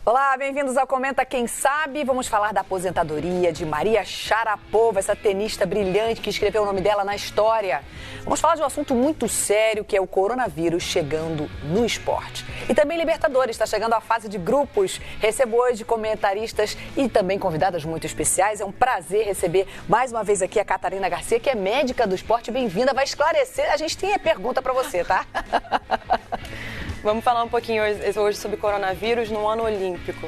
Olá, bem-vindos ao Comenta Quem Sabe. Vamos falar da aposentadoria de Maria Sharapova, essa tenista brilhante que escreveu o nome dela na história. Vamos falar de um assunto muito sério, que é o coronavírus chegando no esporte. E também Libertadores, está chegando a fase de grupos. Recebo hoje comentaristas e também convidadas muito especiais. É um prazer receber mais uma vez aqui a Catarina Garcia, que é médica do esporte. Bem-vinda, vai esclarecer. A gente tem a pergunta para você, tá? Vamos falar um pouquinho hoje sobre coronavírus no ano olímpico.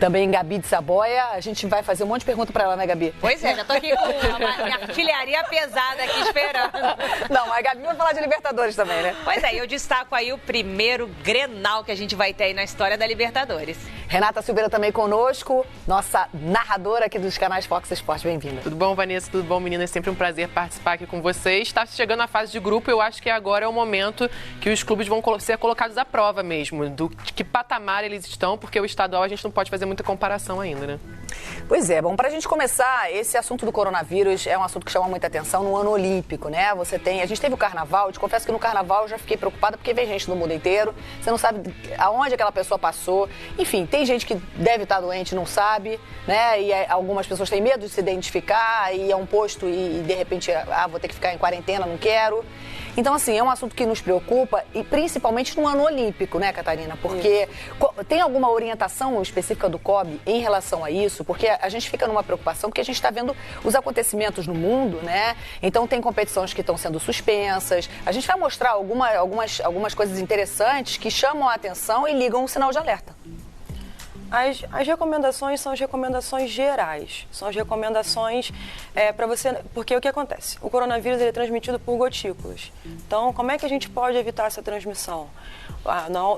Também Gabi de Saboia, a gente vai fazer um monte de pergunta para ela, né, Gabi? Pois é, já tô aqui com a artilharia pesada aqui esperando. Não, a Gabi vai falar de Libertadores também, né? Pois é, eu destaco aí o primeiro Grenal que a gente vai ter aí na história da Libertadores. Renata Silveira também conosco, nossa narradora aqui dos canais Fox Sports, bem-vinda. Tudo bom, Vanessa? Tudo bom, meninas? É sempre um prazer participar aqui com vocês. Está chegando a fase de grupo, eu acho que agora é o momento que os clubes vão ser colocados à prova mesmo, de que patamar eles estão, porque o estadual a gente não pode fazer muita comparação ainda, né? Pois é, bom, para a gente começar, esse assunto do coronavírus é um assunto que chama muita atenção no ano olímpico, né? A gente teve o carnaval, eu te confesso que no carnaval eu já fiquei preocupada porque vem gente do mundo inteiro, você não sabe aonde aquela pessoa passou, enfim, tem gente que deve estar doente, não sabe, né? E algumas pessoas têm medo de se identificar, e é um posto e de repente, vou ter que ficar em quarentena, não quero. Então, assim, é um assunto que nos preocupa, e principalmente no ano olímpico, né, Catarina? Porque tem alguma orientação específica do COB em relação a isso? Porque a gente fica numa preocupação, porque a gente está vendo os acontecimentos no mundo, né? Então, tem competições que estão sendo suspensas. A gente vai mostrar algumas coisas interessantes que chamam a atenção e ligam um sinal de alerta. As recomendações são as recomendações gerais, são as recomendações para você, porque o que acontece? O coronavírus ele é transmitido por gotículas. Então, como é que a gente pode evitar essa transmissão?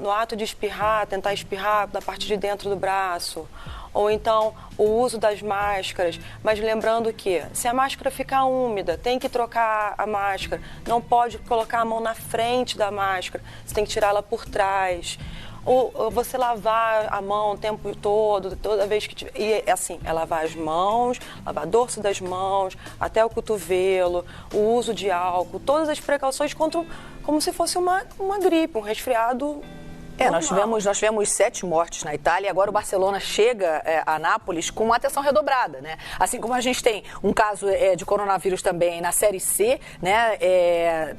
No ato de espirrar, tentar espirrar da parte de dentro do braço, ou então o uso das máscaras, mas lembrando que se a máscara ficar úmida, tem que trocar a máscara, não pode colocar a mão na frente da máscara, você tem que tirá-la por trás. Ou você lavar a mão o tempo todo, toda vez que tiver. E assim, é lavar as mãos, lavar dorso das mãos, até o cotovelo, o uso de álcool, todas as precauções como se fosse uma gripe, um resfriado. Nós tivemos 7 mortes na Itália e agora o Barcelona chega a Nápoles com uma atenção redobrada, né? Assim como a gente tem um caso de coronavírus também na Série C, né?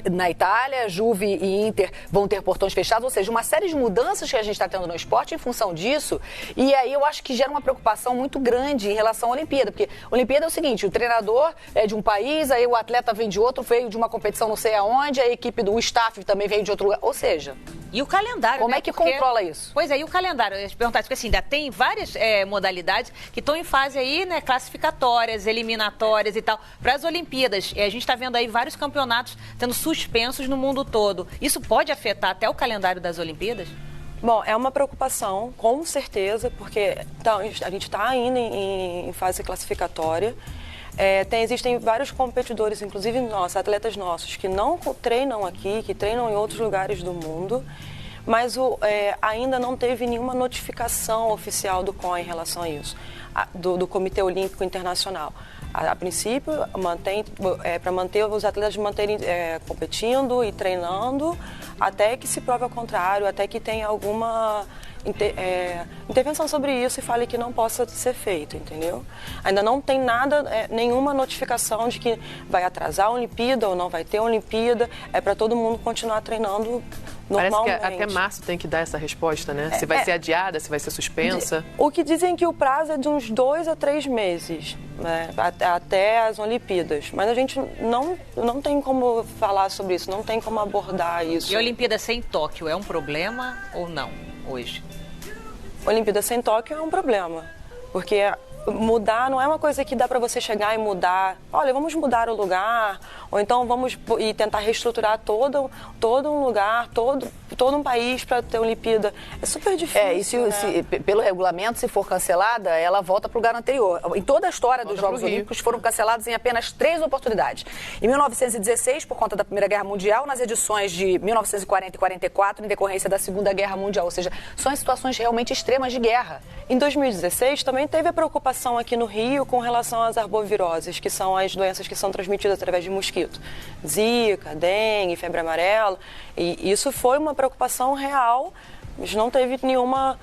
Na Itália, Juve e Inter vão ter portões fechados, ou seja, uma série de mudanças que a gente está tendo no esporte em função disso, e aí eu acho que gera uma preocupação muito grande em relação à Olimpíada, porque a Olimpíada é o seguinte, o treinador é de um país, aí o atleta vem de outro, veio de uma competição não sei aonde, a equipe do staff também veio de outro lugar, ou seja... E o calendário, como é que controla isso? Pois é, e o calendário? Eu ia te perguntar, porque assim, ainda tem várias modalidades que estão em fase aí, né, classificatórias, eliminatórias e tal, para as Olimpíadas. E a gente está vendo aí vários campeonatos sendo suspensos no mundo todo. Isso pode afetar até o calendário das Olimpíadas? Bom, é uma preocupação, com certeza, porque a gente está ainda em fase classificatória. Existem vários competidores, inclusive atletas nossos, que não treinam aqui, que treinam em outros lugares do mundo, mas ainda não teve nenhuma notificação oficial do COI em relação a isso, do Comitê Olímpico Internacional. A princípio, para manter os atletas manterem competindo e treinando, até que se prove ao contrário, até que tenha alguma intervenção sobre isso e fale que não possa ser feito, entendeu? Ainda não tem nada, nenhuma notificação de que vai atrasar a Olimpíada ou não vai ter a Olimpíada, é para todo mundo continuar treinando normalmente. Parece que até março tem que dar essa resposta, né? Se vai ser adiada, se vai ser suspensa. O que dizem que o prazo é de uns 2 a 3 meses, né? Até as Olimpíadas. Mas a gente não tem como falar sobre isso, não tem como abordar isso. E a Olimpíada sem Tóquio é um problema ou não, hoje? Olimpíada sem Tóquio é um problema, porque mudar não é uma coisa que dá para você chegar e mudar. Olha, vamos mudar o lugar, ou então vamos tentar reestruturar todo um lugar, todo um país para ter Olimpíada. É super difícil. Pelo regulamento, se for cancelada, ela volta para o lugar anterior. Em toda a história dos Jogos Olímpicos foram cancelados em apenas 3 oportunidades. Em 1916, por conta da Primeira Guerra Mundial, nas edições de 1940 e 44, em decorrência da Segunda Guerra Mundial. Ou seja, são as situações realmente extremas de guerra. Em 2016, também teve a preocupação aqui no Rio com relação às arboviroses, que são as doenças que são transmitidas através de mosquito. Zika, dengue, febre amarela. E isso foi uma preocupação real, mas não teve nenhuma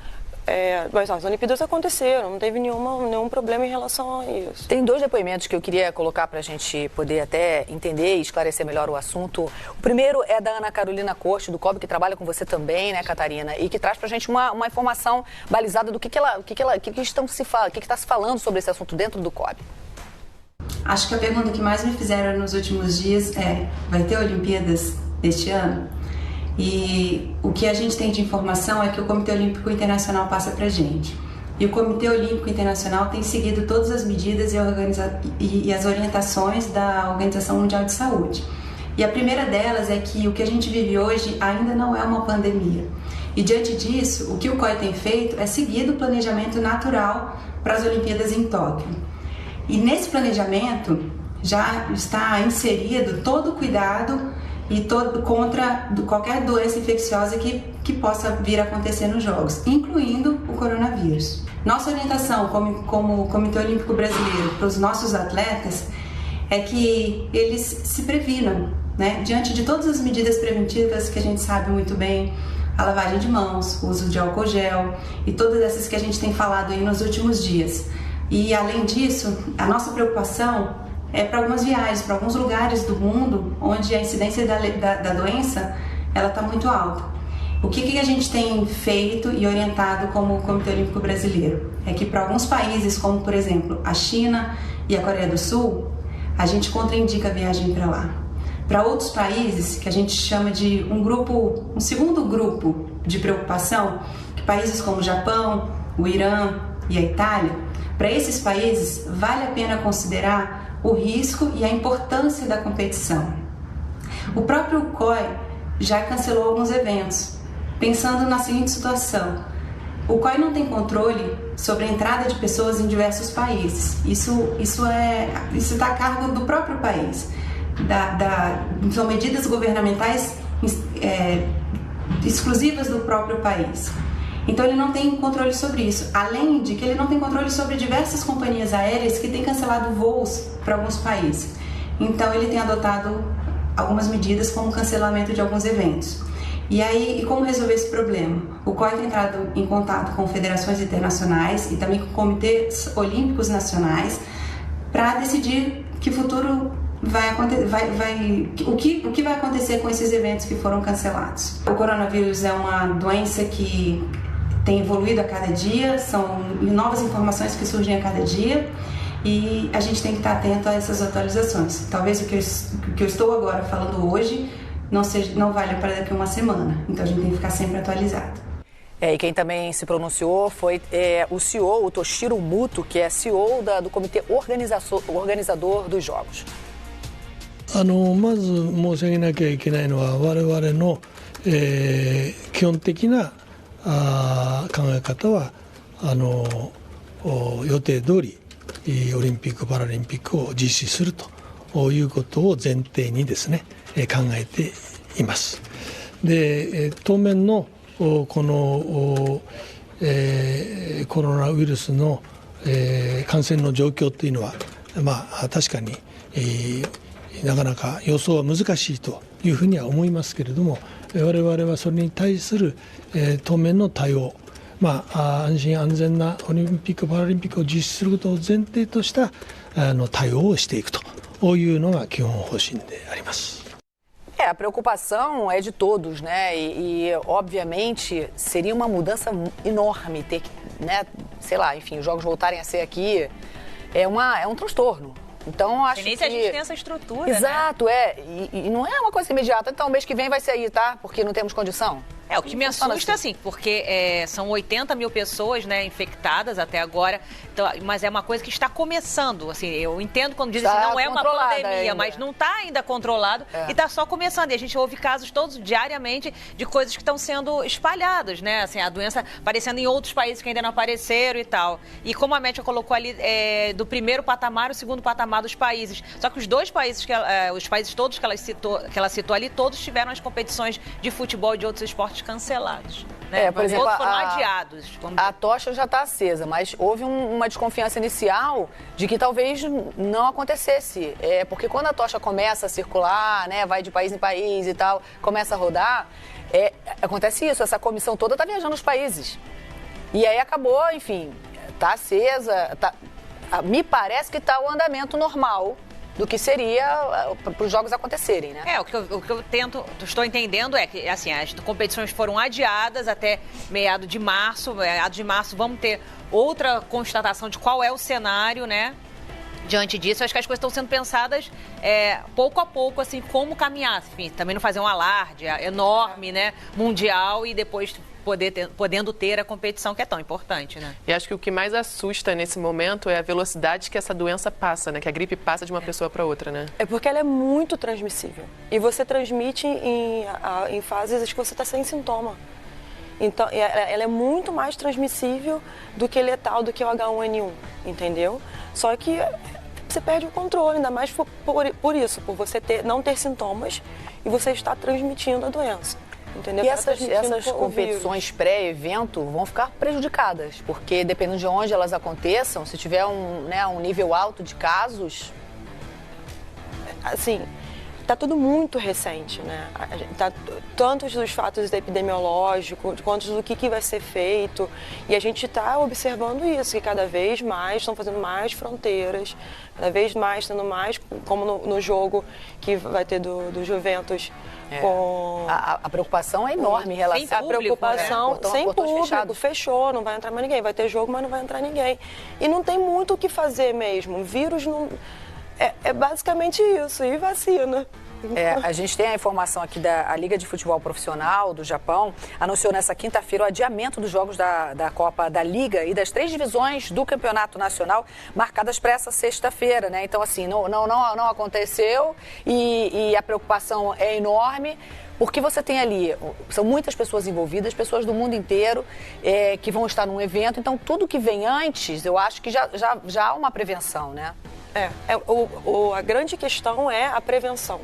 Mas as Olimpíadas aconteceram, não teve nenhum problema em relação a isso. Tem 2 depoimentos que eu queria colocar para a gente poder até entender e esclarecer melhor o assunto. O primeiro é da Ana Carolina Corte, do COB, que trabalha com você também, né, Catarina? E que traz para a gente uma informação balizada do que está se falando sobre esse assunto dentro do COB. Acho que a pergunta que mais me fizeram nos últimos dias é: vai ter Olimpíadas este ano? E o que a gente tem de informação é que o Comitê Olímpico Internacional passa pra gente. E o Comitê Olímpico Internacional tem seguido todas as medidas e as orientações da Organização Mundial de Saúde. E a primeira delas é que o que a gente vive hoje ainda não é uma pandemia. E diante disso, o que o COI tem feito é seguir o planejamento natural para as Olimpíadas em Tóquio. E nesse planejamento já está inserido todo o cuidado e contra qualquer doença infecciosa que possa vir a acontecer nos Jogos, incluindo o coronavírus. Nossa orientação como Comitê Olímpico Brasileiro para os nossos atletas é que eles se previnam, né? Diante de todas as medidas preventivas que a gente sabe muito bem, a lavagem de mãos, o uso de álcool gel e todas essas que a gente tem falado aí nos últimos dias. E além disso, a nossa preocupação é para algumas viagens, para alguns lugares do mundo onde a incidência da doença ela está muito alta. O que a gente tem feito e orientado como Comitê Olímpico Brasileiro? É que para alguns países, como por exemplo a China e a Coreia do Sul, a gente contraindica a viagem para lá. Para outros países, que a gente chama de um segundo grupo de preocupação, que países como o Japão, o Irã e a Itália, para esses países vale a pena considerar o risco e a importância da competição. O próprio COI já cancelou alguns eventos, pensando na seguinte situação: o COI não tem controle sobre a entrada de pessoas em diversos países. Isso está a cargo do próprio país. São medidas governamentais exclusivas do próprio país. Então ele não tem controle sobre isso, além de que ele não tem controle sobre diversas companhias aéreas que têm cancelado voos para alguns países. Então ele tem adotado algumas medidas como o cancelamento de alguns eventos. E como resolver esse problema? O COI tem entrado em contato com federações internacionais e também com comitês olímpicos nacionais para decidir que futuro o que vai acontecer com esses eventos que foram cancelados. O coronavírus é uma doença que tem evoluído a cada dia, são novas informações que surgem a cada dia e a gente tem que estar atento a essas atualizações. Talvez o que eu estou agora falando hoje não valha para daqui a uma semana, então a gente tem que ficar sempre atualizado. E quem também se pronunciou foi o CEO, o Toshiro Muto, que é CEO do Comitê Organizador dos Jogos. まず申し上げなきゃいけないのは我々の、基本的な考え方は予定通りオリンピック・パラリンピックを実施するということを前提にですね考えています。で当面のこの、コロナウイルスの、感染の状況というのは確かに、なかなか予想は難しいというふうには思いますけれども、我々はそれに対する、当面の対応、安心安全なオリンピック・パラリンピックを実施することを前提とした対応をしていくというのが基本方針であります。A preocupação é de todos, né? E obviamente seria uma mudança enorme ter que, né, sei lá, enfim, os jogos voltarem a ser aqui. É um transtorno. Então, acho que... se a gente tem essa estrutura, exato, né? E não é uma coisa imediata. Então, mês que vem vai ser aí, tá? Porque não temos condição. O que me assusta, assim, porque são 80 mil pessoas, né, infectadas até agora, então, mas é uma coisa que está começando, assim, eu entendo quando dizem que não é uma pandemia, ainda. Mas não está ainda controlado e está só começando. E a gente ouve casos todos diariamente de coisas que estão sendo espalhadas, né, assim, a doença aparecendo em outros países que ainda não apareceram e tal. E como a Média colocou ali, do primeiro patamar, o segundo patamar dos países. Só que os dois países, os países todos que ela citou ali, todos tiveram as competições de futebol e de outros esportes cancelados, né? Por exemplo, todos foram adiados. A tocha já está acesa, mas houve uma desconfiança inicial de que talvez não acontecesse. Porque quando a tocha começa a circular, né, vai de país em país e tal, começa a rodar, acontece isso, essa comissão toda está viajando os países. E aí acabou, enfim, tá acesa, me parece que tá o andamento normal do que seria para os jogos acontecerem, né? O que eu estou entendendo é que, assim, as competições foram adiadas até meado de março. Meado de março vamos ter outra constatação de qual é o cenário, né? Diante disso, acho que as coisas estão sendo pensadas pouco a pouco, assim, como caminhar. Enfim, também não fazer um alarde enorme, né? Mundial e depois podendo ter a competição que é tão importante, né? E acho que o que mais assusta nesse momento é a velocidade que essa doença passa, né? Que a gripe passa de uma pessoa para outra, né? É porque ela é muito transmissível. E você transmite em fases que você está sem sintoma. Então, ela é muito mais transmissível do que letal, do que o H1N1, entendeu? Só que você perde o controle, ainda mais por isso, por você não ter sintomas e você estar transmitindo a doença. Entendeu? E essas competições pré-evento vão ficar prejudicadas, porque dependendo de onde elas aconteçam, se tiver um nível alto de casos... Assim, está tudo muito recente, né? Tantos dos fatos epidemiológicos, quanto do que vai ser feito. E a gente está observando isso, que cada vez mais estão fazendo mais fronteiras, cada vez mais tendo mais, como no jogo que vai ter do Juventus... A preocupação é enorme em relação a preocupação sem público, fechou, não vai entrar mais ninguém. Vai ter jogo, mas não vai entrar ninguém. E não tem muito o que fazer mesmo. O vírus não... É basicamente isso, e vacina. A gente tem a informação aqui da Liga de Futebol Profissional do Japão, anunciou nessa quinta-feira o adiamento dos jogos da Copa da Liga e das 3 divisões do Campeonato Nacional marcadas para essa sexta-feira, né? Então, assim, não aconteceu e a preocupação é enorme. Porque você tem ali, são muitas pessoas envolvidas, pessoas do mundo inteiro que vão estar num evento. Então, tudo que vem antes, eu acho que já há uma prevenção, né? A grande questão é a prevenção.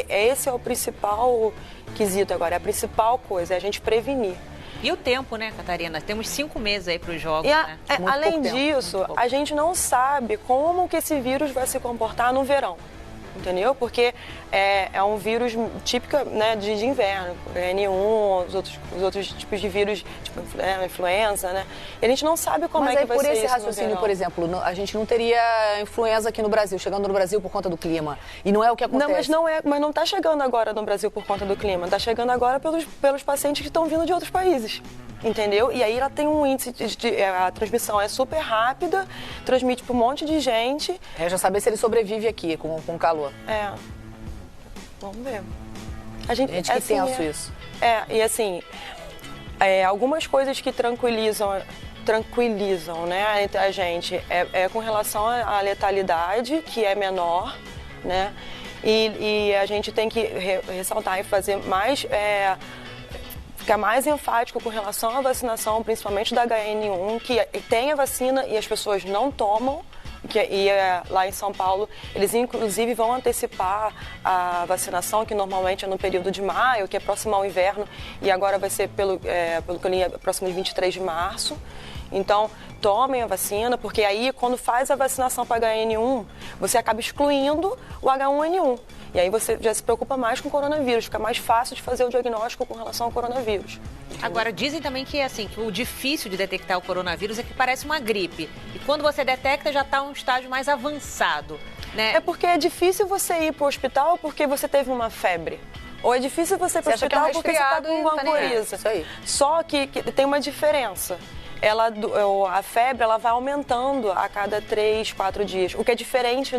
Esse é o principal quesito agora, é a principal coisa, é a gente prevenir. E o tempo, né, Catarina? Temos 5 meses aí para os jogos, né? Além disso, a gente não sabe como que esse vírus vai se comportar no verão. Entendeu? Porque é um vírus típico, né, de inverno, N1, os outros tipos de vírus, tipo influenza, né? E a gente não sabe como é que vai ser isso. Mas por esse raciocínio, por exemplo, a gente não teria influenza aqui no Brasil, chegando no Brasil por conta do clima. E não é o que acontece. Mas não está chegando agora no Brasil por conta do clima. Está chegando agora pelos pacientes que estão vindo de outros países. Entendeu? E aí ela tem um índice a transmissão é super rápida, transmite para um monte de gente. Já saber se ele sobrevive aqui com calor. Vamos ver. Gente, que tenso isso. E assim, algumas coisas que tranquilizam, né, a gente com relação à letalidade, que é menor, né? E a gente tem que ressaltar e fazer mais... ficar mais enfático com relação à vacinação, principalmente da HN1, que tem a vacina e as pessoas não tomam. Lá em São Paulo, eles inclusive vão antecipar a vacinação, que normalmente é no período de maio, que é próximo ao inverno, e agora vai ser, pelo que eu li, próximo de 23 de março. Então, tomem a vacina, porque aí, quando faz a vacinação para HN1, você acaba excluindo o H1N1. E aí você já se preocupa mais com o coronavírus, fica mais fácil de fazer o diagnóstico com relação ao coronavírus. Agora, dizem também que, assim, que o difícil de detectar o coronavírus é que parece uma gripe. E quando você detecta, já está um estágio mais avançado, né? É porque é difícil você ir para o hospital porque você teve uma febre. Ou é difícil você ir para o hospital porque você está com uma coriza. Só que tem uma diferença. A febre ela vai aumentando a cada 3, 4 dias, o que é diferente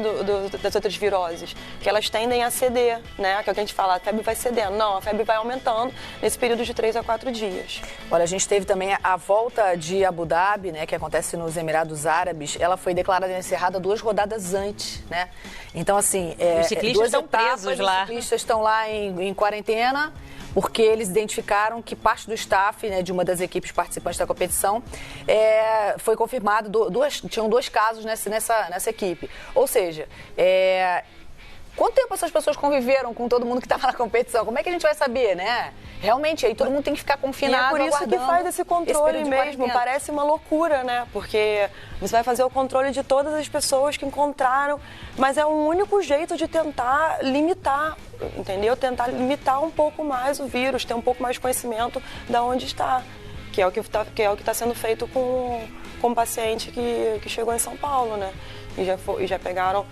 das outras viroses, que elas tendem a ceder, né? Que é o que a gente fala, a febre vai cedendo. Não, a febre vai aumentando nesse período de 3 a 4 dias. Olha, a gente teve também a volta de Abu Dhabi, né, que acontece nos Emirados Árabes. Ela foi declarada encerrada 2 rodadas antes, né? Então, assim, os ciclistas estão presos lá. Os ciclistas estão lá em quarentena, porque eles identificaram que parte do staff, né, de uma das equipes participantes da competição foi confirmado, tinham 2 casos nessa equipe. Ou seja, quanto tempo essas pessoas conviveram com todo mundo que estava na competição? Como é que a gente vai saber, né? Realmente, aí todo mundo tem que ficar confinado, e é por isso que faz esse controle mesmo. Parece uma loucura, né? Porque você vai fazer o controle de todas as pessoas que encontraram, mas é o único jeito de tentar limitar, entendeu? Tentar limitar um pouco mais o vírus, ter um pouco mais de conhecimento de onde está. que é o que está sendo feito com o paciente que chegou em São Paulo, né? E já pegaram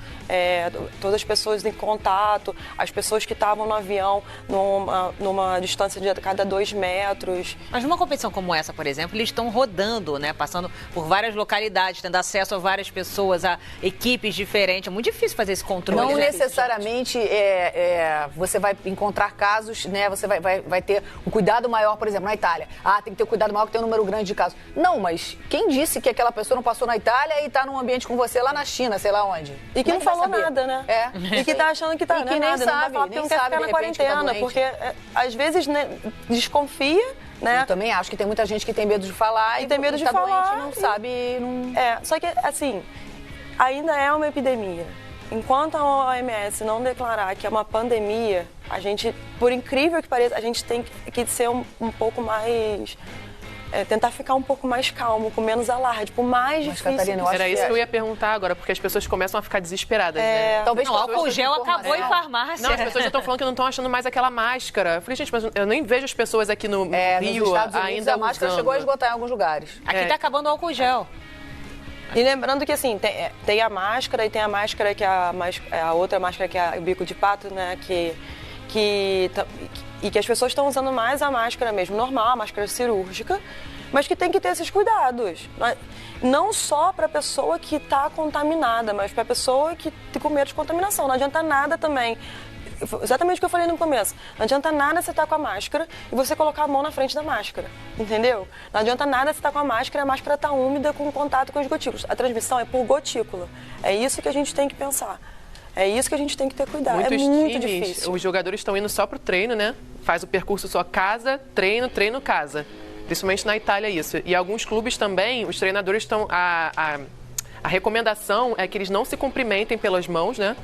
todas as pessoas em contato, as pessoas que estavam no avião numa distância de cada 2 metros. Mas numa competição como essa, por exemplo, eles estão rodando, né? Passando por várias localidades, tendo acesso a várias pessoas, a equipes diferentes. É muito difícil fazer esse controle. Não né? necessariamente você vai encontrar casos, né? Você vai ter um cuidado maior, por exemplo, na Itália. Tem que ter um cuidado maior que tem um número grande de casos. Não, mas quem disse que aquela pessoa não passou na Itália e está num ambiente com você lá na China, sei lá onde? E que não falou nada, né? E que tá achando que tá, e que nem nada, sabe, não vai falar porque não quer ficar na quarentena, porque às vezes, né, desconfia, né? Eu também acho que tem muita gente que tem medo de falar e tem medo de tá falar, doente, não sabe, não... Só que assim, ainda é uma epidemia. Enquanto a OMS não declarar que é uma pandemia, a gente, por incrível que pareça, a gente tem que ser um pouco mais... tentar ficar um pouco mais calmo, com menos alarde, por mais difícil. Catarina, era isso que eu ia perguntar agora, porque as pessoas começam a ficar desesperadas, né? Talvez o álcool gel acabou em farmácia. Não, as pessoas já estão falando que não estão achando mais aquela máscara. Eu falei, gente, mas eu nem vejo as pessoas aqui no Rio nos Estados Unidos, ainda a máscara usando. chegou a esgotar em alguns lugares. Aqui tá acabando o álcool gel. E lembrando que, assim, tem a máscara e tem a máscara que é a outra máscara que é o bico de pato, né, e que as pessoas estão usando mais a máscara mesmo, normal, a máscara cirúrgica, mas que tem que ter esses cuidados. Não só para a pessoa que está contaminada, mas para a pessoa que tem com medo de contaminação. Não adianta nada também, exatamente o que eu falei no começo, não adianta nada você estar com a máscara e você colocar a mão na frente da máscara, entendeu? Não adianta nada você estar com a máscara e a máscara está úmida com contato com os gotículos. A transmissão é por gotícula. É isso que a gente tem que pensar. É isso que a gente tem que ter cuidado. Muito difícil. Os jogadores estão indo só pro treino, né? Faz o percurso só casa, treino, treino, casa. Principalmente na Itália isso. E alguns clubes também, os treinadores estão... A recomendação é que eles não se cumprimentem pelas mãos, né?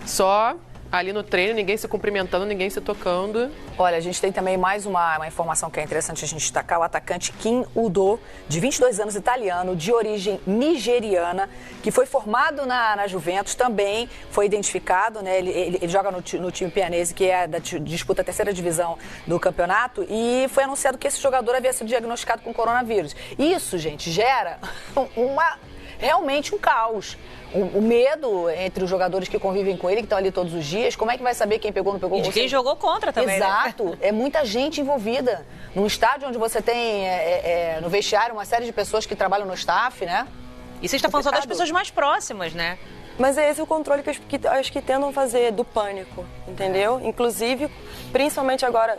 Só ali no treino, ninguém se cumprimentando, ninguém se tocando. Olha, a gente tem também mais uma informação que é interessante a gente destacar. O atacante Kim Udo, de 22 anos, italiano, de origem nigeriana, que foi formado na Juventus, também foi identificado, né? Ele joga no time Pianese, que é disputa a 3ª divisão do campeonato, e foi anunciado que esse jogador havia sido diagnosticado com coronavírus. Isso, gente, gera realmente um caos. O medo entre os jogadores que convivem com ele, que estão ali todos os dias. Como é que vai saber quem pegou ou não pegou? E de quem jogou contra também, Exato. Né? É muita gente envolvida. Num estádio onde você tem, no vestiário, uma série de pessoas que trabalham no staff, né? E você está falando só das pessoas mais próximas, né? Mas é esse o controle que acho que tentam fazer do pânico, entendeu? Inclusive, principalmente agora,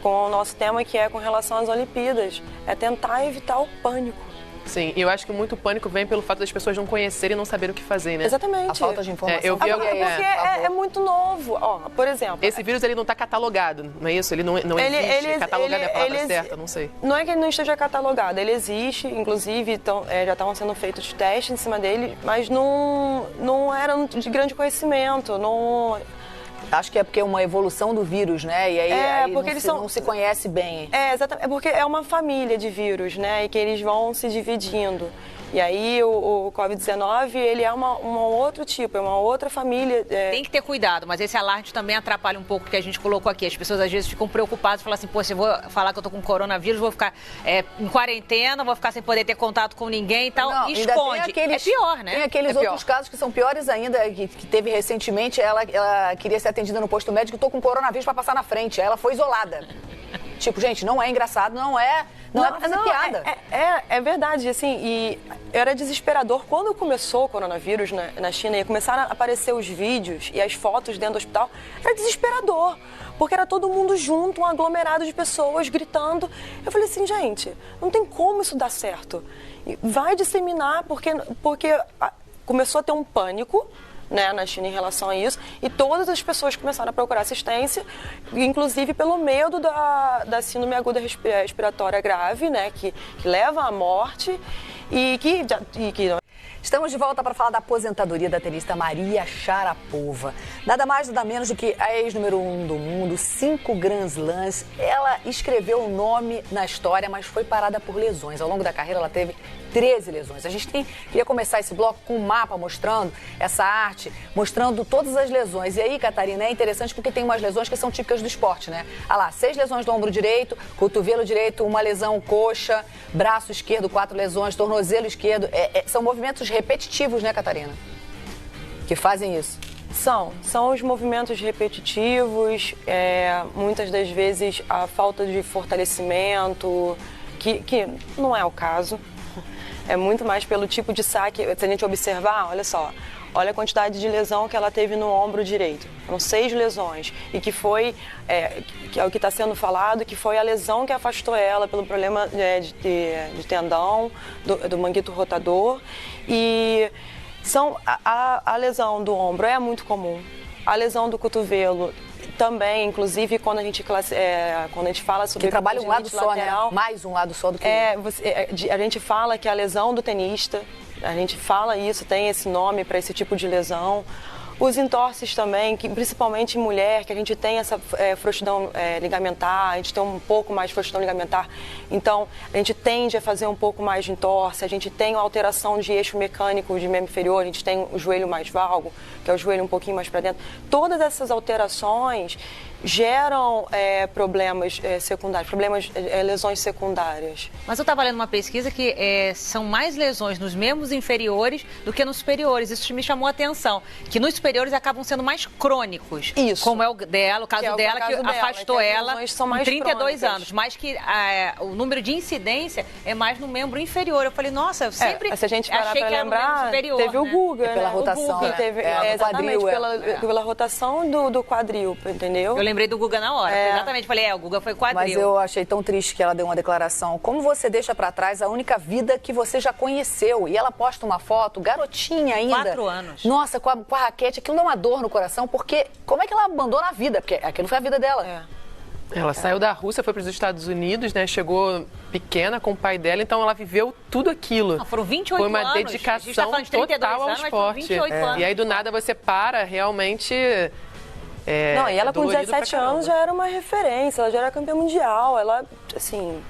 com o nosso tema que é com relação às Olimpíadas. É tentar evitar o pânico. Sim, e eu acho que muito pânico vem pelo fato das pessoas não conhecerem e não saberem o que fazer, né? Exatamente. A falta de informação. Eu vi porque é muito novo. Ó, por exemplo... Esse vírus, ele não está catalogado, não é isso? Ele não existe. Catalogado é a palavra certa, não sei. Não é que ele não esteja catalogado, ele existe, inclusive já estavam sendo feitos testes em cima dele, mas não era de grande conhecimento, não... Acho que é porque é uma evolução do vírus, né? E aí porque não se conhece bem. Exatamente. É porque é uma família de vírus, né? E que eles vão se dividindo. E aí o Covid-19, ele é um outro tipo, é uma outra família. Tem que ter cuidado, mas esse alarde também atrapalha um pouco o que a gente colocou aqui. As pessoas às vezes ficam preocupadas, falam assim, pô, se eu vou falar que eu tô com coronavírus, vou ficar em quarentena, vou ficar sem poder ter contato com ninguém e tal. Não, esconde. É pior, né? Tem aqueles outros casos que são piores ainda, que teve recentemente, ela queria ser atendida no posto médico, tô com coronavírus para passar na frente. Ela foi isolada. Tipo, gente, não é engraçado, não é pra fazer piada. É verdade, assim, e era desesperador. Quando começou o coronavírus na China e começaram a aparecer os vídeos e as fotos dentro do hospital, era desesperador, porque era todo mundo junto, um aglomerado de pessoas gritando. Eu falei assim, gente, não tem como isso dar certo. Vai disseminar, porque começou a ter um pânico, né, na China em relação a isso, e todas as pessoas começaram a procurar assistência, inclusive pelo medo da síndrome aguda respiratória grave, né, que leva à morte e que Estamos de volta para falar da aposentadoria da tenista Maria Sharapova. Nada mais, nada menos do que a ex-número 1 do mundo, 5 Grand Slams. Ela escreveu o nome na história, mas foi parada por lesões. Ao longo da carreira, ela teve 13 lesões. A gente queria começar esse bloco com um mapa mostrando essa arte, mostrando todas as lesões. E aí, Catarina, é interessante porque tem umas lesões que são típicas do esporte, né? Olha lá, 6 lesões do ombro direito, cotovelo direito, 1 lesão coxa, braço esquerdo, 4 lesões, tornozelo esquerdo. São movimentos repetitivos, né, Catarina? Que fazem isso. São os movimentos repetitivos, muitas das vezes a falta de fortalecimento, que não é o caso. É muito mais pelo tipo de saque. Se a gente observar, olha só, olha a quantidade de lesão que ela teve no ombro direito. Foram 6 lesões. E que foi, que é o que está sendo falado, que foi a lesão que afastou ela pelo problema de tendão, do manguito rotador. E a lesão do ombro é muito comum. A lesão do cotovelo também, inclusive quando a gente fala sobre... Que trabalha um lado só, lateral, né? Mais um lado só do que... a gente fala que a lesão do tenista, a gente fala isso, tem esse nome para esse tipo de lesão. Os entorses também, que principalmente em mulher, que a gente tem essa frouxidão ligamentar, a gente tem um pouco mais de frouxidão ligamentar, então a gente tende a fazer um pouco mais de entorse, a gente tem uma alteração de eixo mecânico de membro inferior, a gente tem o joelho mais valgo, que é o joelho um pouquinho mais para dentro. Todas essas alterações geram problemas secundários, lesões secundárias. Mas eu estava lendo uma pesquisa que são mais lesões nos membros inferiores do que nos superiores. Isso me chamou a atenção, que nos superiores acabam sendo mais crônicos. Isso. Como é o dela, o caso dela, que afastou ela com 32 anos. Mas que o número de incidência é mais no membro inferior. Eu falei, nossa, eu sempre se a gente parar achei pra que era lembrar, no membro superior. teve o Guga, pela rotação, o Guga, exatamente, pela rotação do quadril, entendeu? Eu lembrei do Guga na hora. Exatamente, falei, o Guga foi quadril. Mas eu achei tão triste que ela deu uma declaração. Como você deixa pra trás a única vida que você já conheceu? E ela posta uma foto, garotinha ainda. 4 anos. Nossa, com a raquete, aquilo dá uma dor no coração, porque como é que ela abandona a vida? Porque aquilo foi a vida dela. Ela saiu da Rússia, foi para os Estados Unidos, né? Chegou pequena com o pai dela, então ela viveu tudo aquilo. Não, foram 28 anos. Foi uma dedicação total ao esporte. E aí do nada você para, realmente... e ela com 17 anos já era uma referência, ela já era campeã mundial, ela, assim...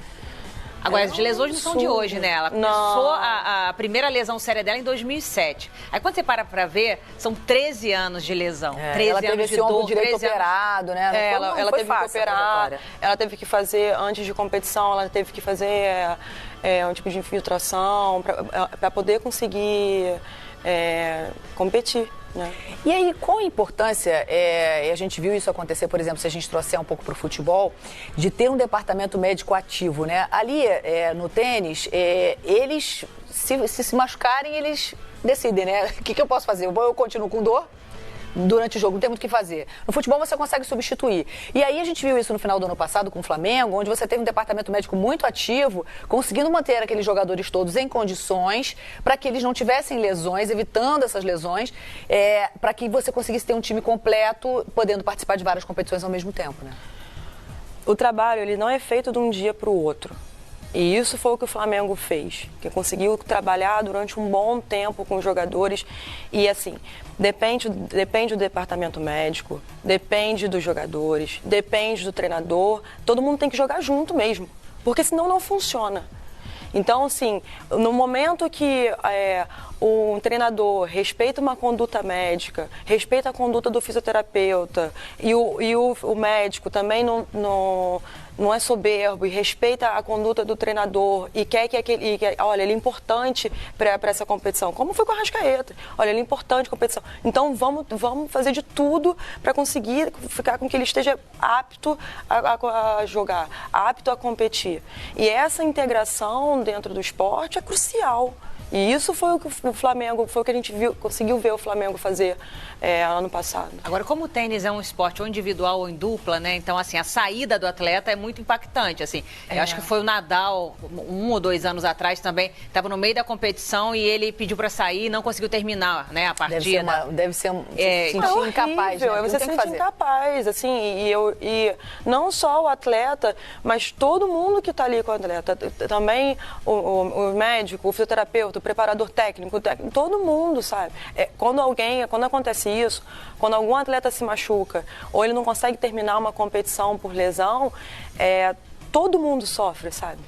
Agora, as lesões não são de hoje, né? Ela começou a primeira lesão séria dela em 2007. Aí quando você para pra ver, são 13 anos de lesão. 13 ela teve anos esse de ombro dor, direito operado, né? Ela teve que operar, ela teve que fazer, antes de competição, ela teve que fazer um tipo de infiltração para poder conseguir competir. Né? E aí, qual a importância, a gente viu isso acontecer, por exemplo, se a gente trouxer um pouco para o futebol, de ter um departamento médico ativo, né? Ali, no tênis, eles, se machucarem, eles decidem, né? O que eu posso fazer? Eu continuo com dor? Durante o jogo, não tem muito o que fazer. No futebol você consegue substituir. E aí a gente viu isso no final do ano passado com o Flamengo, onde você teve um departamento médico muito ativo, conseguindo manter aqueles jogadores todos em condições para que eles não tivessem lesões, evitando essas lesões, para que você conseguisse ter um time completo, podendo participar de várias competições ao mesmo tempo, né? O trabalho, ele não é feito de um dia para o outro. E isso foi o que o Flamengo fez, que conseguiu trabalhar durante um bom tempo com os jogadores. E assim, depende do departamento médico, depende dos jogadores, depende do treinador. Todo mundo tem que jogar junto mesmo, porque senão não funciona. Então, assim, no momento que um treinador respeita uma conduta médica, respeita a conduta do fisioterapeuta e o médico também não é soberbo e respeita a conduta do treinador e quer que olha, ele é importante para essa competição, como foi com a Arrascaeta, olha, ele é importante para a competição, então vamos fazer de tudo para conseguir ficar com que ele esteja apto a jogar, apto a competir. E essa integração dentro do esporte é crucial. E isso foi o que o Flamengo, foi o que a gente conseguiu ver o Flamengo fazer ano passado. Agora, como o tênis é um esporte ou individual ou em dupla, né? Então, assim, a saída do atleta é muito impactante, assim. Eu acho que foi o Nadal, 1 ou 2 anos atrás também, estava no meio da competição e ele pediu para sair e não conseguiu terminar, né, a partida. Deve ser se sentir incapaz, né? Você se sente incapaz, assim, e não só o atleta, mas todo mundo que está ali com o atleta. Também o médico, o fisioterapeuta, preparador técnico, todo mundo, sabe? Quando acontece isso, quando algum atleta se machuca ou ele não consegue terminar uma competição por lesão, todo mundo sofre, sabe?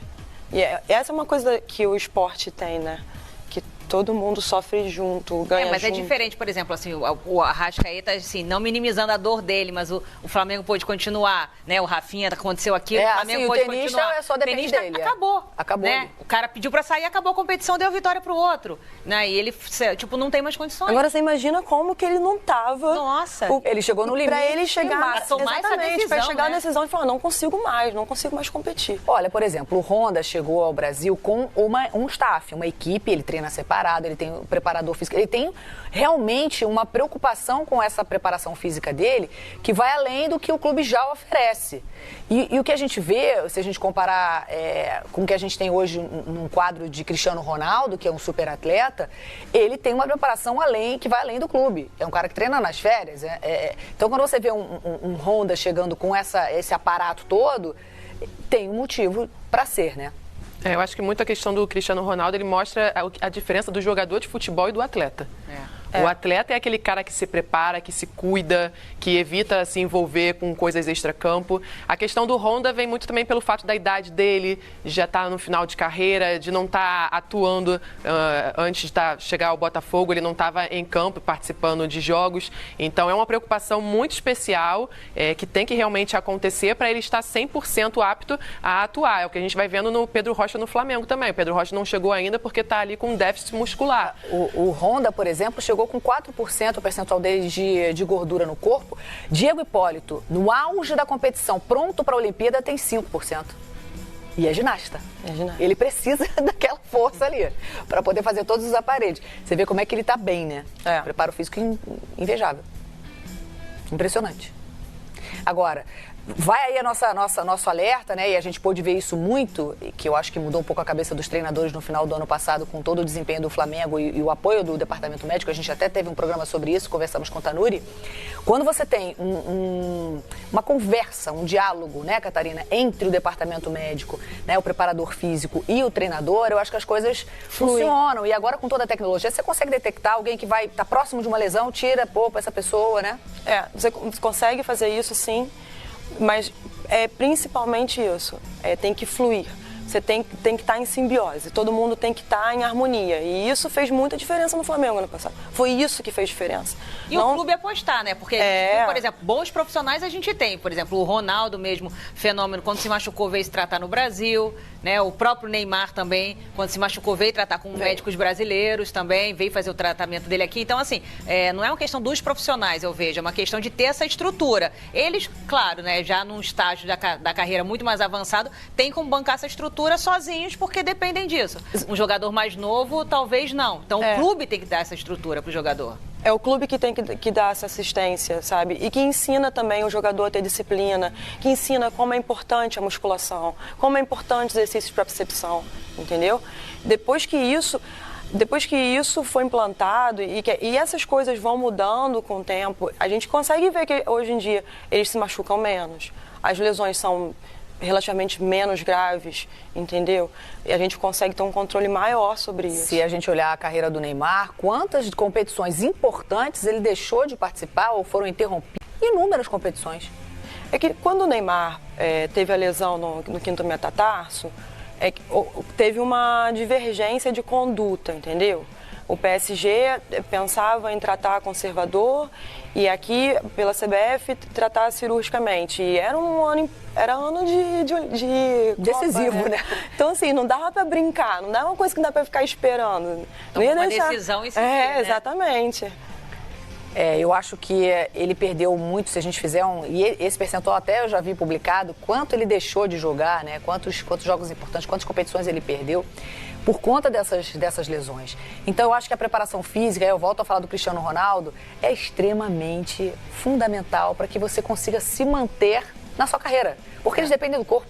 E essa é uma coisa que o esporte tem, né? Que todo mundo sofre junto, ganha mas junto. é diferente, por exemplo, assim, o Arrascaeta, assim, não minimizando a dor dele, mas o Flamengo pôde continuar, né? O Rafinha, aconteceu aquilo, o Flamengo assim, pôde o tenista continuar. só depende dele. Acabou. Né? O cara pediu pra sair, acabou a competição, deu vitória pro outro. Né? E ele, tipo, não tem mais condições. Agora você imagina como que ele não tava. Nossa. Ele chegou no limite. Pra ele chegar, pra tomar essa decisão, pra chegar né? na decisão e falar, não consigo mais competir. Olha, por exemplo, o Honda chegou ao Brasil com um staff, uma equipe, ele treina separado, ele tem um preparador físico, ele tem realmente uma preocupação com essa preparação física dele que vai além do que o clube já oferece. E o que a gente vê, se a gente comparar com o que a gente tem hoje num quadro de Cristiano Ronaldo, que é um super atleta, ele tem uma preparação que vai além do clube. É um cara que treina nas férias. Então, quando você vê um Honda chegando com esse aparato todo, tem um motivo para ser, né? Eu acho que muito a questão do Cristiano Ronaldo, ele mostra a diferença do jogador de futebol e do atleta. O atleta é aquele cara que se prepara, que se cuida, que evita se envolver com coisas extracampo. A questão do Honda vem muito também pelo fato da idade dele, de já estar no final de carreira, de não estar atuando antes de chegar ao Botafogo, ele não estava em campo participando de jogos. Então é uma preocupação muito especial que tem que realmente acontecer para ele estar 100% apto a atuar. É o que a gente vai vendo no Pedro Rocha no Flamengo também. O Pedro Rocha não chegou ainda porque está ali com um déficit muscular. O Honda, por exemplo, chegou com 4% o percentual dele de gordura no corpo. Diego Hipólito, no auge da competição, pronto para a Olimpíada, tem 5%. E é ginasta. Ele precisa daquela força ali para poder fazer todos os aparelhos. Você vê como é que ele está bem, né? Preparo físico invejável. Impressionante. Agora, vai aí nosso alerta, né? E a gente pôde ver isso muito, que eu acho que mudou um pouco a cabeça dos treinadores no final do ano passado, com todo o desempenho do Flamengo e o apoio do departamento médico. A gente até teve um programa sobre isso, conversamos com o Tanuri. Quando você tem uma conversa, um diálogo, né, Catarina, entre o departamento médico, né, o preparador físico e o treinador, eu acho que as coisas funcionam. E agora, com toda a tecnologia, você consegue detectar alguém que vai estar próximo de uma lesão, tira, poupa essa pessoa, né? Você consegue fazer isso, sim. Mas é principalmente isso, tem que fluir, você tem que estar em simbiose, todo mundo tem que estar em harmonia. E isso fez muita diferença no Flamengo ano passado. Foi isso que fez diferença. E o clube apostar, né? Porque, por exemplo, bons profissionais a gente tem. Por exemplo, o Ronaldo mesmo, fenômeno, quando se machucou, veio se tratar no Brasil. Né? O próprio Neymar também, quando se machucou, veio tratar com médicos brasileiros também, veio fazer o tratamento dele aqui. Então, assim, não é uma questão dos profissionais, eu vejo, é uma questão de ter essa estrutura. Eles, claro, né, já num estágio da carreira muito mais avançado, têm como bancar essa estrutura sozinhos, porque dependem disso. Um jogador mais novo, talvez não. Então, o clube tem que dar essa estrutura pro jogador. É o clube que tem que dar essa assistência, sabe? E que ensina também o jogador a ter disciplina, que ensina como é importante a musculação, como é importante os exercícios para percepção, entendeu? Depois que isso foi implantado e essas coisas vão mudando com o tempo, a gente consegue ver que hoje em dia eles se machucam menos, as lesões são relativamente menos graves, entendeu? E a gente consegue ter um controle maior sobre isso. Se a gente olhar a carreira do Neymar, quantas competições importantes ele deixou de participar ou foram interrompidas? Inúmeras competições. É que quando o Neymar teve a lesão no quinto metatarso, teve uma divergência de conduta, entendeu? O PSG pensava em tratar conservador e aqui, pela CBF, tratar cirurgicamente. E era ano de decisivo, Copa, né? Então, assim, não dava para brincar, não dava uma coisa que dá para ficar esperando. Então, uma decisão em si, né? Exatamente. Eu acho que ele perdeu muito, se a gente fizer e esse percentual até eu já vi publicado, quanto ele deixou de jogar, né? Quantos jogos importantes, quantas competições ele perdeu por conta dessas lesões. Então, eu acho que a preparação física, eu volto a falar do Cristiano Ronaldo, é extremamente fundamental para que você consiga se manter na sua carreira. Porque eles dependem do corpo.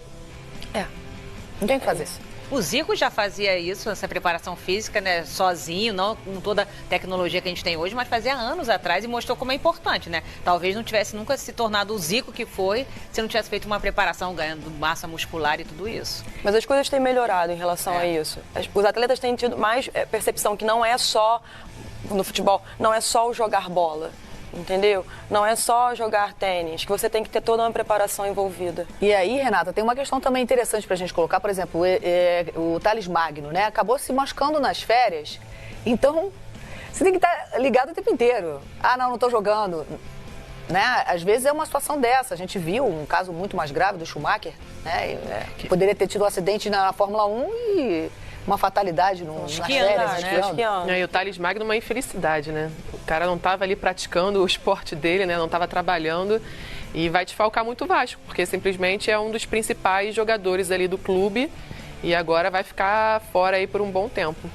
Não tem o que fazer. O Zico já fazia isso, essa preparação física, né, sozinho, não com toda a tecnologia que a gente tem hoje, mas fazia anos atrás e mostrou como é importante, né? Talvez não tivesse nunca se tornado o Zico que foi se não tivesse feito uma preparação, ganhando massa muscular e tudo isso. Mas as coisas têm melhorado em relação a isso. Os atletas têm tido mais percepção que não é só, no futebol, não é só o jogar bola. Entendeu? Não é só jogar tênis, que você tem que ter toda uma preparação envolvida. E aí, Renata, tem uma questão também interessante pra gente colocar, por exemplo, o Thales Magno, né? Acabou se machucando nas férias, então você tem que estar ligado o tempo inteiro. Ah, não tô jogando. Né? Às vezes é uma situação dessa. A gente viu um caso muito mais grave do Schumacher, né? Que poderia ter tido um acidente na Fórmula 1 e uma fatalidade nas férias, né? E o Thales Magno uma infelicidade, né? O cara não estava ali praticando o esporte dele, né? Não estava trabalhando e vai desfalcar muito o Vasco, porque simplesmente é um dos principais jogadores ali do clube e agora vai ficar fora aí por um bom tempo.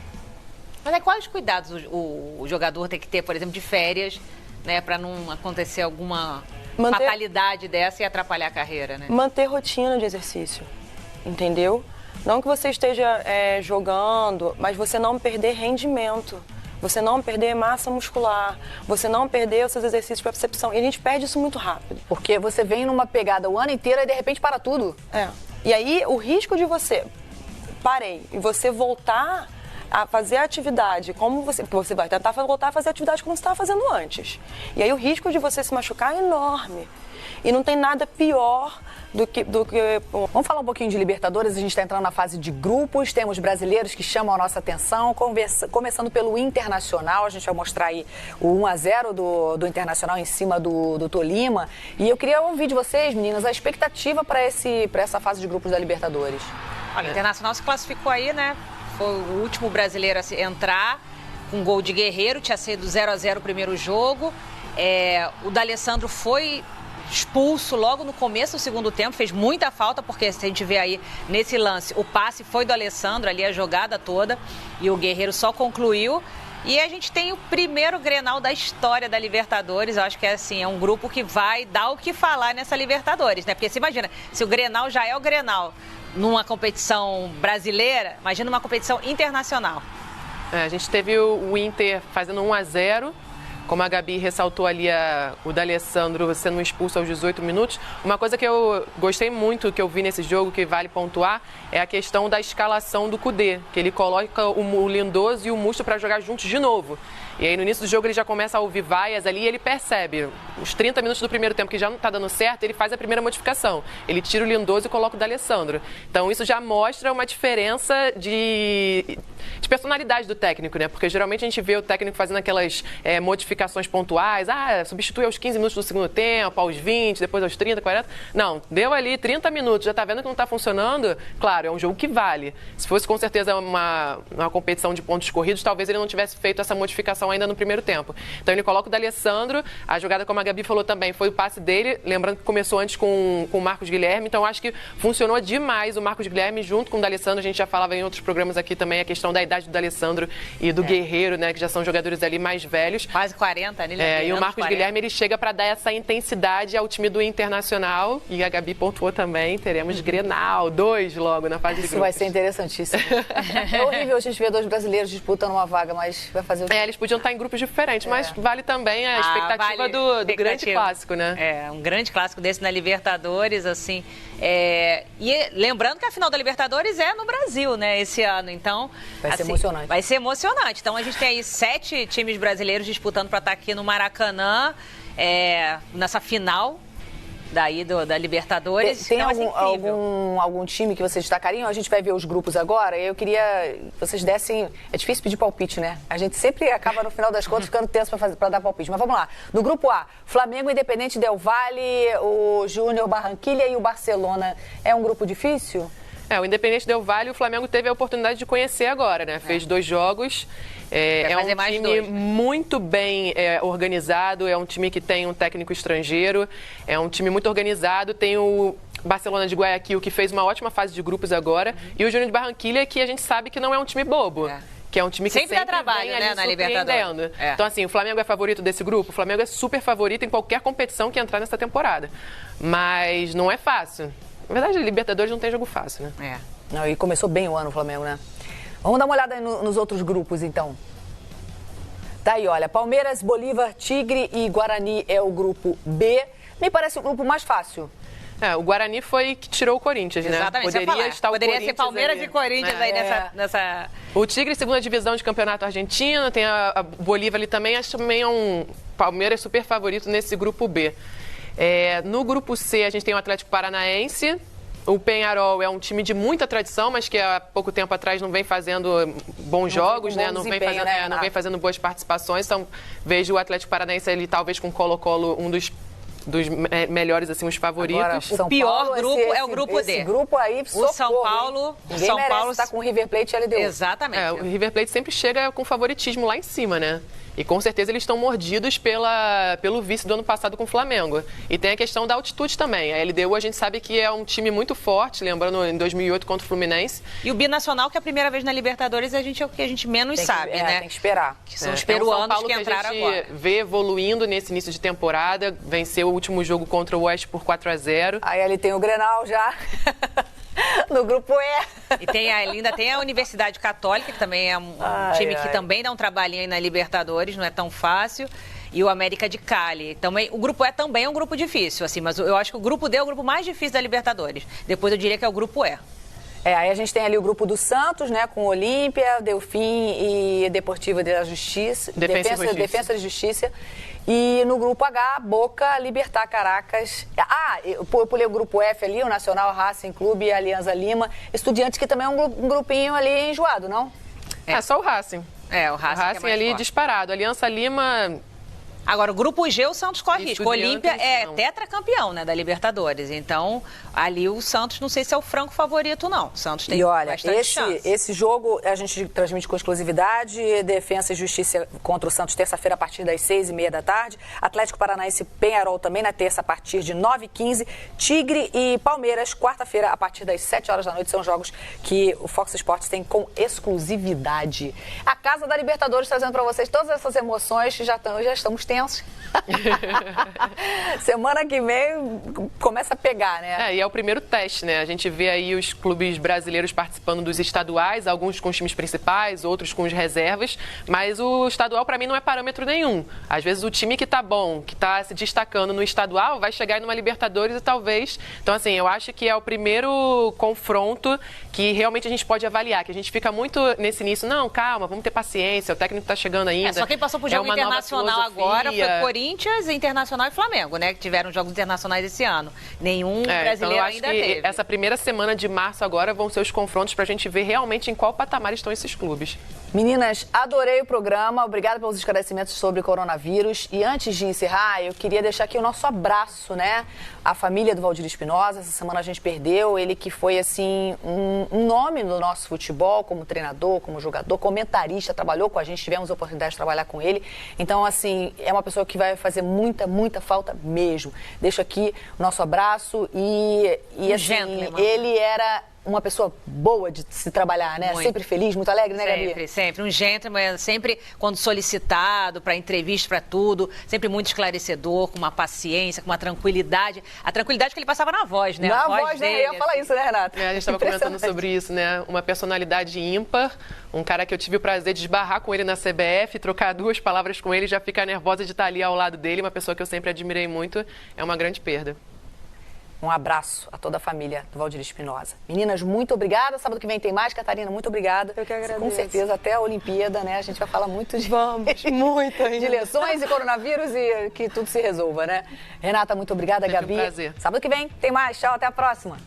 Mas quais cuidados o jogador tem que ter, por exemplo, de férias, né? Para não acontecer alguma fatalidade dessa e atrapalhar a carreira, né? Manter rotina de exercício, entendeu? Não que você esteja jogando, mas você não perder rendimento, você não perder massa muscular, você não perder os seus exercícios para percepção. E a gente perde isso muito rápido. Porque você vem numa pegada o ano inteiro e de repente para tudo. E aí o risco de você e você voltar a fazer a atividade como você vai tentar voltar a fazer a atividade como você estava fazendo antes. E aí o risco de você se machucar é enorme. E não tem nada pior do que... Vamos falar um pouquinho de Libertadores. A gente está entrando na fase de grupos. Temos brasileiros que chamam a nossa atenção. Começando pelo Internacional. A gente vai mostrar aí o 1-0 do Internacional em cima do Tolima. E eu queria ouvir de vocês, meninas, a expectativa para essa fase de grupos da Libertadores. Olha, o Internacional se classificou aí, né? Foi o último brasileiro a entrar com gol de Guerreiro. Tinha sido 0-0 o primeiro jogo. O D'Alessandro foi expulso logo no começo do segundo tempo, fez muita falta, porque se a gente vê aí nesse lance, o passe foi do Alessandro, ali a jogada toda, e o Guerreiro só concluiu. E a gente tem o primeiro Grenal da história da Libertadores. Eu acho que é um grupo que vai dar o que falar nessa Libertadores, né? Porque você imagina, se o Grenal já é o Grenal numa competição brasileira, imagina uma competição internacional. A gente teve o Inter fazendo 1-0. Como a Gabi ressaltou ali, o D'Alessandro sendo expulso aos 18 minutos. Uma coisa que eu gostei muito, que eu vi nesse jogo, que vale pontuar, é a questão da escalação do Kudê, que ele coloca o Lindoso e o Musto para jogar juntos de novo. E aí no início do jogo ele já começa a ouvir vaias ali e ele percebe, os 30 minutos do primeiro tempo que já não está dando certo, ele faz a primeira modificação. Ele tira o Lindoso e coloca o D'Alessandro. Então isso já mostra uma diferença de personalidade do técnico, né? Porque geralmente a gente vê o técnico fazendo aquelas modificações pontuais, substitui aos 15 minutos do segundo tempo, aos 20, depois aos 30, 40. Não, deu ali 30 minutos, já está vendo que não está funcionando, claro, é um jogo que vale. Se fosse com certeza uma competição de pontos corridos, talvez ele não tivesse feito essa modificação ainda no primeiro tempo. Então ele coloca o D'Alessandro, a jogada, como a Gabi falou também, foi o passe dele, lembrando que começou antes com o Marcos Guilherme, então acho que funcionou demais o Marcos Guilherme junto com o D'Alessandro. A gente já falava em outros programas aqui também a questão da idade do D'Alessandro e do Guerreiro, né, que já são jogadores ali mais velhos. Quase 40, né? E o Marcos Guilherme, ele chega para dar essa intensidade ao time do Internacional, e a Gabi pontuou também, teremos Grenal, 2 logo na fase de grupos. Isso vai ser interessantíssimo. É horrível a gente ver 2 brasileiros disputando uma vaga, mas vai fazer o quê? Eles podiam estar em grupos diferentes, mas vale também a expectativa do grande clássico, né? Um grande clássico desse na Libertadores, assim. E lembrando que a final da Libertadores é no Brasil, né, esse ano. Então, vai ser emocionante. Vai ser emocionante. Então, a gente tem aí 7 times brasileiros disputando para estar aqui no Maracanã, nessa final daí da Libertadores. Tem algum time que vocês destacariam? A gente vai ver os grupos agora. Eu queria que vocês dessem... É difícil pedir palpite, né? A gente sempre acaba, no final das contas, ficando tenso para dar palpite. Mas vamos lá. No grupo A, Flamengo, Independente Del Valle, o Júnior Barranquilla e o Barcelona. É um grupo difícil? O Independente Del Valle, o Flamengo teve a oportunidade de conhecer agora, né? Fez 2 jogos. É um time muito bem organizado, é um time que tem um técnico estrangeiro, é um time muito organizado, tem o Barcelona de Guayaquil, que fez uma ótima fase de grupos agora, e o Júnior de Barranquilla, que a gente sabe que não é um time bobo. Que é um time que sempre dá trabalho, vem ali, né, na Libertadores. Então, assim, o Flamengo é favorito desse grupo? O Flamengo é super favorito em qualquer competição que entrar nessa temporada. Mas não é fácil. Na verdade, a Libertadores não tem jogo fácil, né? Não, e começou bem o ano o Flamengo, né? Vamos dar uma olhada aí nos outros grupos, então. Tá aí, olha, Palmeiras, Bolívar, Tigre e Guarani é o grupo B. Me parece o grupo mais fácil. O Guarani foi que tirou o Corinthians, né? Exatamente, poderia ser Palmeiras e Corinthians aí nessa... O Tigre, segunda divisão de campeonato argentino, tem a Bolívar ali também, acho que também é um Palmeiras super favorito nesse grupo B. No grupo C, a gente tem o Atlético Paranaense. O Peñarol é um time de muita tradição, mas que há pouco tempo atrás não vem fazendo bons jogos, né? Não vem fazendo boas participações. Então, vejo o Atlético Paranaense ali, talvez com o Colo-Colo, um dos melhores, assim, os favoritos. Agora, o pior grupo é o grupo D. Esse grupo aí, socorro, o São Paulo... Ninguém São Paulo está com o River Plate e LDU. Exatamente. O River Plate sempre chega com favoritismo lá em cima, né? E com certeza eles estão mordidos pelo vice do ano passado com o Flamengo. E tem a questão da altitude também. A LDU a gente sabe que é um time muito forte, lembrando em 2008 contra o Fluminense. E o Binacional, que é a primeira vez na Libertadores, é o que a gente menos sabe, né? Tem que esperar. Que são os peruanos que entraram agora. A gente vê evoluindo nesse início de temporada, venceu o último jogo contra o Oeste por 4-0. Aí ali tem o Grenal já. No grupo E. E ainda tem a Universidade Católica, que também é um time que também dá um trabalhinho aí na Libertadores, não é tão fácil. E o América de Cali. Também, o grupo E também é um grupo difícil, assim, mas eu acho que o grupo D é o grupo mais difícil da Libertadores. Depois eu diria que é o grupo E. Aí a gente tem ali o grupo do Santos, né, com Olímpia, Delfim e Deportiva de Justiça. Defensa de Justiça. E no grupo H, Boca, Libertad, Caracas. Eu pulei o grupo F ali, o Nacional, Racing Clube e Alianza Lima. Estudiantes, que também é um grupinho ali enjoado, não? Só o Racing. O Racing ali forte. Disparado. Aliança Lima... Agora, o grupo G, o Santos corre risco. O Olímpia é tetracampeão, né, da Libertadores. Então, ali o Santos, não sei se é o franco favorito, não. O Santos tem bastante chance. Esse jogo a gente transmite com exclusividade. Defensa e Justiça contra o Santos, terça-feira, a partir das 6h30 da tarde. Atlético Paranaense, Peñarol também na terça, a partir de 9h15. Tigre e Palmeiras, quarta-feira, a partir das 7 horas da noite. São jogos que o Fox Sports tem com exclusividade. A Casa da Libertadores trazendo para vocês todas essas emoções. Já estamos tensos. Semana que vem começa a pegar, né? E é o primeiro teste, né? A gente vê aí os clubes brasileiros participando dos estaduais, alguns com os times principais, outros com os reservas, mas o estadual para mim não é parâmetro nenhum. Às vezes o time que tá bom, que tá se destacando no estadual, vai chegar numa Libertadores e talvez... Então, assim, eu acho que é o primeiro confronto que realmente a gente pode avaliar, que a gente fica muito nesse início, não, calma, vamos ter paciência, o técnico tá chegando ainda. Só quem passou por jogo internacional agora foi Corinthians, Internacional e Flamengo, né? Que tiveram jogos internacionais esse ano. Nenhum brasileiro então eu acho ainda que teve. Essa primeira semana de março agora vão ser os confrontos pra gente ver realmente em qual patamar estão esses clubes. Meninas, adorei o programa. Obrigada pelos esclarecimentos sobre coronavírus. E antes de encerrar, eu queria deixar aqui o nosso abraço, né? A família do Valdir Espinosa. Essa semana a gente perdeu. Ele que foi, assim, um nome no nosso futebol, como treinador, como jogador, comentarista, trabalhou com a gente, tivemos a oportunidade de trabalhar com ele. Então, assim, é uma pessoa que vai fazer muita, muita falta mesmo. Deixo aqui o nosso abraço e assim, ele era uma pessoa boa de se trabalhar, né? Muito. Sempre feliz, muito alegre, né, Gabi? Sempre. Um gentleman, sempre quando solicitado para entrevista, para tudo, sempre muito esclarecedor, com uma paciência, com uma tranquilidade. A tranquilidade que ele passava na voz, né? Na voz dele, né? Eu ia falar isso, né, Renata? A gente estava comentando sobre isso, né? Uma personalidade ímpar, um cara que eu tive o prazer de esbarrar com ele na CBF, trocar 2 palavras com ele, já ficar nervosa de estar ali ao lado dele, uma pessoa que eu sempre admirei muito, é uma grande perda. Um abraço a toda a família do Valdir Espinosa. Meninas, muito obrigada. Sábado que vem tem mais. Catarina, muito obrigada. Eu que agradeço. Com certeza, até a Olimpíada, né? A gente vai falar muito de... Vamos, muito ainda. De eleições e coronavírus e que tudo se resolva, né? Renata, muito obrigada. Sempre Gabi. um prazer. Sábado que vem tem mais. Tchau, até a próxima.